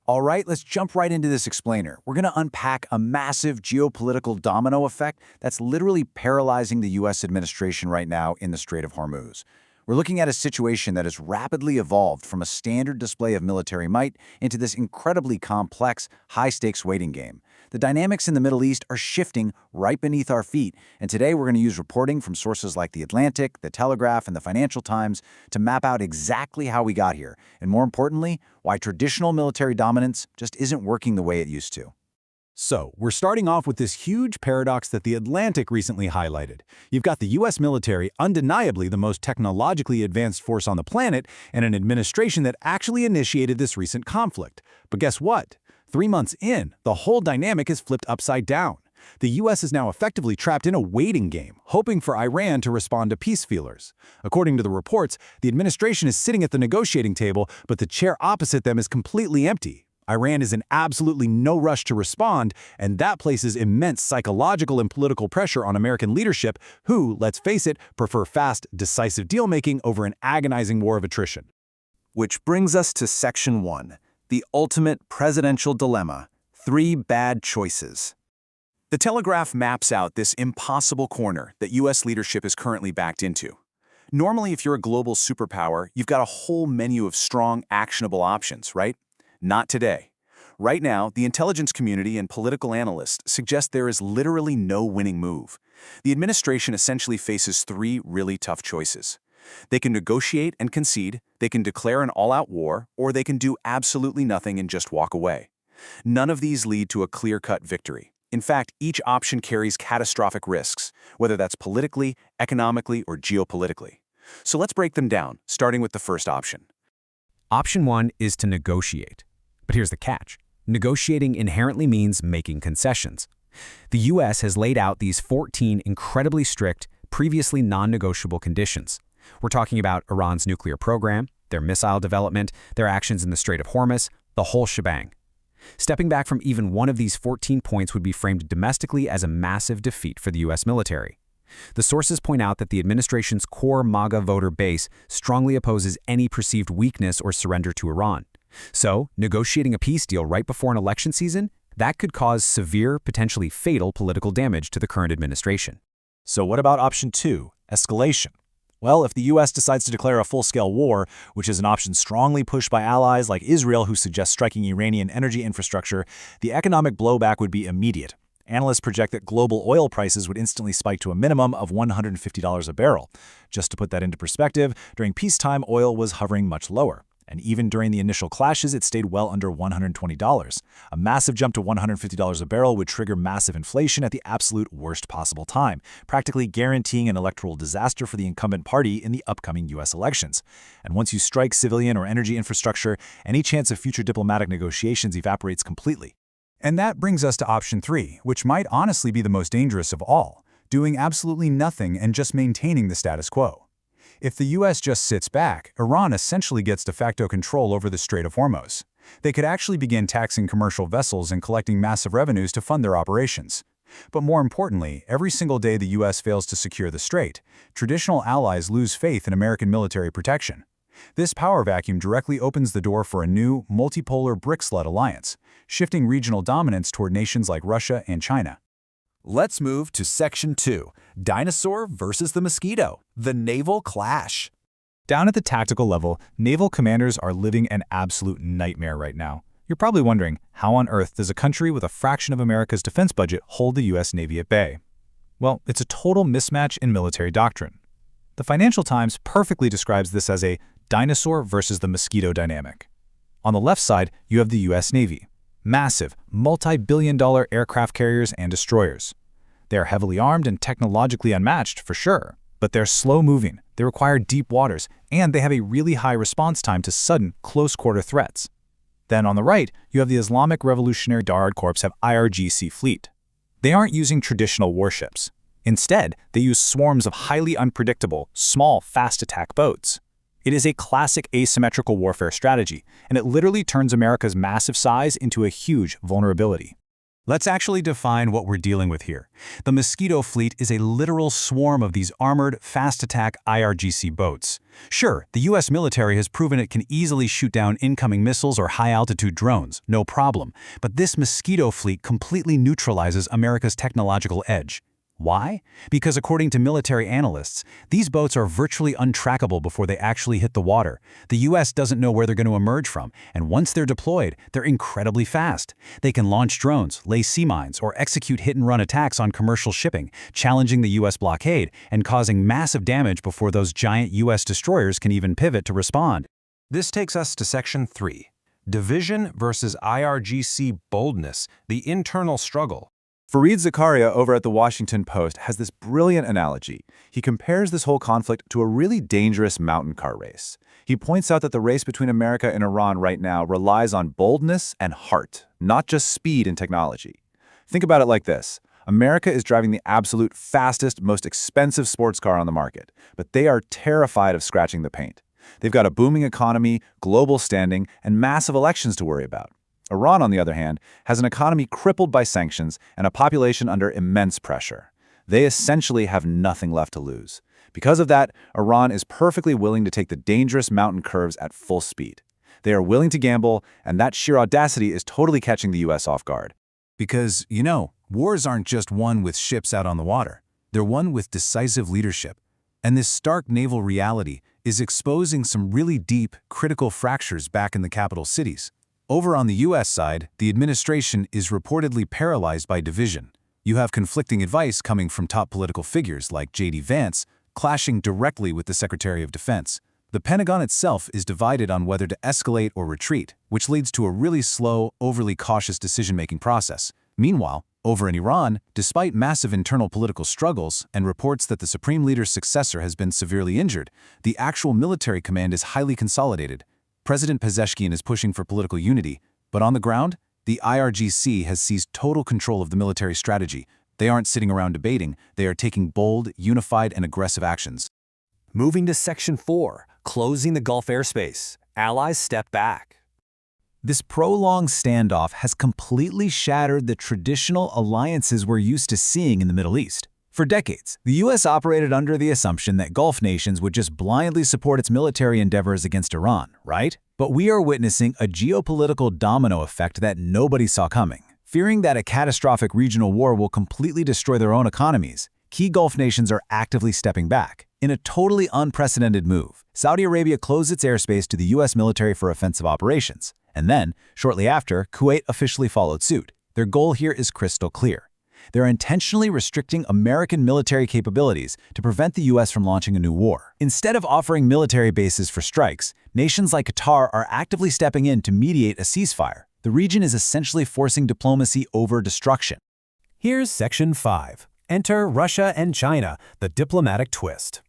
All right, let's jump right into this explainer. We're going to unpack a massive geopolitical domino effect that's literally paralyzing the U.S. administration right now in the Strait of Hormuz. We're looking at a situation that has rapidly evolved from a standard display of military might into this incredibly complex, high-stakes waiting game. The dynamics in the Middle East are shifting right beneath our feet, and today we're going to use reporting from sources like The Atlantic, The Telegraph, and the Financial Times to map out exactly how we got here, and more importantly, why traditional military dominance just isn't working the way it used to. So, we're starting off with this huge paradox that The Atlantic recently highlighted. You've got the U.S. military, undeniably the most technologically advanced force on the planet, and an administration that actually initiated this recent conflict. But guess what? 3 months in, the whole dynamic is flipped upside down. The U.S. is now effectively trapped in a waiting game, hoping for Iran to respond to peace feelers. According to the reports, the administration is sitting at the negotiating table, but the chair opposite them is completely empty. Iran is in absolutely no rush to respond, and that places immense psychological and political pressure on American leadership who, let's face it, prefer fast, decisive deal-making over an agonizing war of attrition. Which brings us to Section 1, the ultimate presidential dilemma: 3 bad choices. The Telegraph maps out this impossible corner that U.S. leadership is currently backed into. Normally, if you're a global superpower, you've got a whole menu of strong, actionable options, right? Not today. Right now, the intelligence community and political analysts suggest there is literally no winning move. The administration essentially faces 3 really tough choices. They can negotiate and concede, they can declare an all-out war, or they can do absolutely nothing and just walk away. None of these lead to a clear-cut victory. In fact, each option carries catastrophic risks, whether that's politically, economically, or geopolitically. So let's break them down, starting with the first option. Option 1 is to negotiate. But here's the catch. Negotiating inherently means making concessions. The U.S. has laid out these 14 incredibly strict, previously non-negotiable conditions. We're talking about Iran's nuclear program, their missile development, their actions in the Strait of Hormuz, the whole shebang. Stepping back from even one of these 14 points would be framed domestically as a massive defeat for the U.S. military. The sources point out that the administration's core MAGA voter base strongly opposes any perceived weakness or surrender to Iran. So, negotiating a peace deal right before an election season, that could cause severe, potentially fatal political damage to the current administration. So what about option 2, escalation? Well, if the U.S. decides to declare a full-scale war, which is an option strongly pushed by allies like Israel who suggest striking Iranian energy infrastructure, the economic blowback would be immediate. Analysts project that global oil prices would instantly spike to a minimum of $150 a barrel. Just to put that into perspective, during peacetime, oil was hovering much lower. And even during the initial clashes, it stayed well under $120. A massive jump to $150 a barrel would trigger massive inflation at the absolute worst possible time, practically guaranteeing an electoral disaster for the incumbent party in the upcoming U.S. elections. And once you strike civilian or energy infrastructure, any chance of future diplomatic negotiations evaporates completely. And that brings us to option 3, which might honestly be the most dangerous of all, doing absolutely nothing and just maintaining the status quo. If the U.S. just sits back, Iran essentially gets de facto control over the Strait of Hormuz. They could actually begin taxing commercial vessels and collecting massive revenues to fund their operations. But more importantly, every single day the U.S. fails to secure the strait, traditional allies lose faith in American military protection. This power vacuum directly opens the door for a new, multipolar BRICS-led alliance, shifting regional dominance toward nations like Russia and China. Let's move to Section 2, Dinosaur versus the Mosquito, the naval clash. Down at the tactical level, naval commanders are living an absolute nightmare right now. You're probably wondering, how on earth does a country with a fraction of America's defense budget hold the U.S. Navy at bay? Well, it's a total mismatch in military doctrine. The Financial Times perfectly describes this as a dinosaur versus the mosquito dynamic. On the left side, you have the U.S. Navy. Massive, multi-billion-dollar aircraft carriers and destroyers. They are heavily armed and technologically unmatched, for sure, but they're slow-moving, they require deep waters, and they have a really high response time to sudden, close-quarter threats. Then on the right, you have the Islamic Revolutionary Guard Corps have IRGC fleet. They aren't using traditional warships. Instead, they use swarms of highly unpredictable, small, fast-attack boats. It is a classic asymmetrical warfare strategy, and it literally turns America's massive size into a huge vulnerability. Let's actually define what we're dealing with here. The Mosquito fleet is a literal swarm of these armored, fast-attack IRGC boats. Sure, the US military has proven it can easily shoot down incoming missiles or high-altitude drones, no problem. But this Mosquito fleet completely neutralizes America's technological edge. Why? Because according to military analysts, these boats are virtually untrackable before they actually hit the water. The US doesn't know where they're going to emerge from, and once they're deployed, they're incredibly fast. They can launch drones, lay sea mines, or execute hit-and-run attacks on commercial shipping, challenging the US blockade and causing massive damage before those giant US destroyers can even pivot to respond. This takes us to Section 3. Division versus IRGC boldness, the internal struggle. Fareed Zakaria over at the Washington Post has this brilliant analogy. He compares this whole conflict to a really dangerous mountain car race. He points out that the race between America and Iran right now relies on boldness and heart, not just speed and technology. Think about it like this. America is driving the absolute fastest, most expensive sports car on the market, but they are terrified of scratching the paint. They've got a booming economy, global standing, and massive elections to worry about. Iran, on the other hand, has an economy crippled by sanctions and a population under immense pressure. They essentially have nothing left to lose. Because of that, Iran is perfectly willing to take the dangerous mountain curves at full speed. They are willing to gamble, and that sheer audacity is totally catching the US off guard. Because, wars aren't just won with ships out on the water. They're won with decisive leadership. And this stark naval reality is exposing some really deep, critical fractures back in the capital cities. Over on the US side, the administration is reportedly paralyzed by division. You have conflicting advice coming from top political figures like J.D. Vance, clashing directly with the Secretary of Defense. The Pentagon itself is divided on whether to escalate or retreat, which leads to a really slow, overly cautious decision-making process. Meanwhile, over in Iran, despite massive internal political struggles and reports that the supreme leader's successor has been severely injured, the actual military command is highly consolidated. President Pezeshkian is pushing for political unity, but on the ground, the IRGC has seized total control of the military strategy. They aren't sitting around debating, they are taking bold, unified, and aggressive actions. Moving to Section 4, closing the Gulf airspace. Allies step back. This prolonged standoff has completely shattered the traditional alliances we're used to seeing in the Middle East. For decades, the U.S. operated under the assumption that Gulf nations would just blindly support its military endeavors against Iran, right? But we are witnessing a geopolitical domino effect that nobody saw coming. Fearing that a catastrophic regional war will completely destroy their own economies, key Gulf nations are actively stepping back. In a totally unprecedented move, Saudi Arabia closed its airspace to the U.S. military for offensive operations. And then, shortly after, Kuwait officially followed suit. Their goal here is crystal clear. They're intentionally restricting American military capabilities to prevent the U.S. from launching a new war. Instead of offering military bases for strikes, nations like Qatar are actively stepping in to mediate a ceasefire. The region is essentially forcing diplomacy over destruction. Here's Section 5. Enter Russia and China, the diplomatic twist.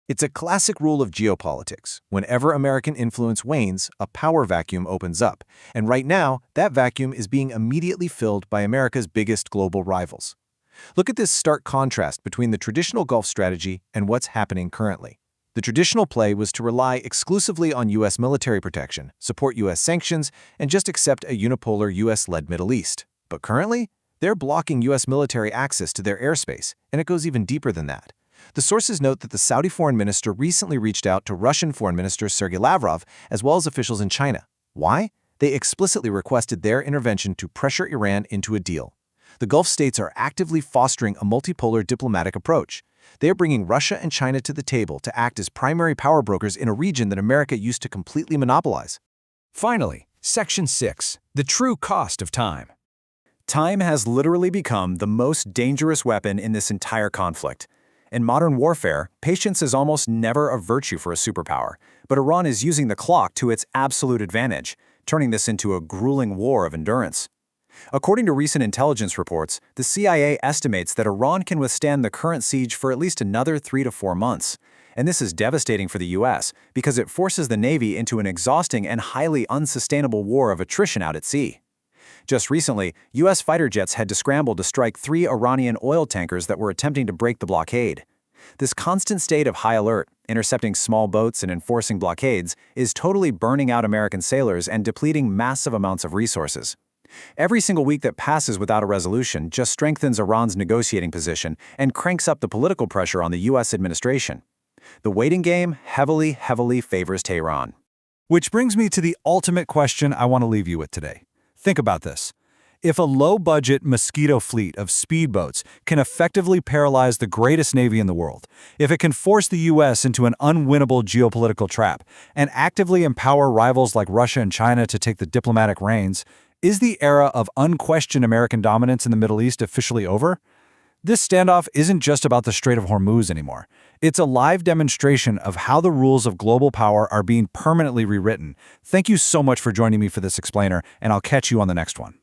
It's a classic rule of geopolitics. Whenever American influence wanes, a power vacuum opens up. And right now, that vacuum is being immediately filled by America's biggest global rivals. Look at this stark contrast between the traditional Gulf strategy and what's happening currently. The traditional play was to rely exclusively on U.S. military protection, support U.S. sanctions, and just accept a unipolar U.S.-led Middle East. But currently, they're blocking U.S. military access to their airspace, and it goes even deeper than that. The sources note that the Saudi foreign minister recently reached out to Russian foreign minister Sergei Lavrov, as well as officials in China. Why? They explicitly requested their intervention to pressure Iran into a deal. The Gulf states are actively fostering a multipolar diplomatic approach. They are bringing Russia and China to the table to act as primary power brokers in a region that America used to completely monopolize. Finally, Section 6, the true cost of time. Time has literally become the most dangerous weapon in this entire conflict. In modern warfare, patience is almost never a virtue for a superpower, but Iran is using the clock to its absolute advantage, turning this into a grueling war of endurance. According to recent intelligence reports, the CIA estimates that Iran can withstand the current siege for at least another 3 to 4 months. And this is devastating for the U.S. because it forces the Navy into an exhausting and highly unsustainable war of attrition out at sea. Just recently, U.S. fighter jets had to scramble to strike 3 Iranian oil tankers that were attempting to break the blockade. This constant state of high alert, intercepting small boats and enforcing blockades, is totally burning out American sailors and depleting massive amounts of resources. Every single week that passes without a resolution just strengthens Iran's negotiating position and cranks up the political pressure on the U.S. administration. The waiting game heavily favors Tehran. Which brings me to the ultimate question I want to leave you with today. Think about this. If a low-budget mosquito fleet of speedboats can effectively paralyze the greatest navy in the world, if it can force the U.S. into an unwinnable geopolitical trap, and actively empower rivals like Russia and China to take the diplomatic reins, is the era of unquestioned American dominance in the Middle East officially over? This standoff isn't just about the Strait of Hormuz anymore. It's a live demonstration of how the rules of global power are being permanently rewritten. Thank you so much for joining me for this explainer, and I'll catch you on the next one.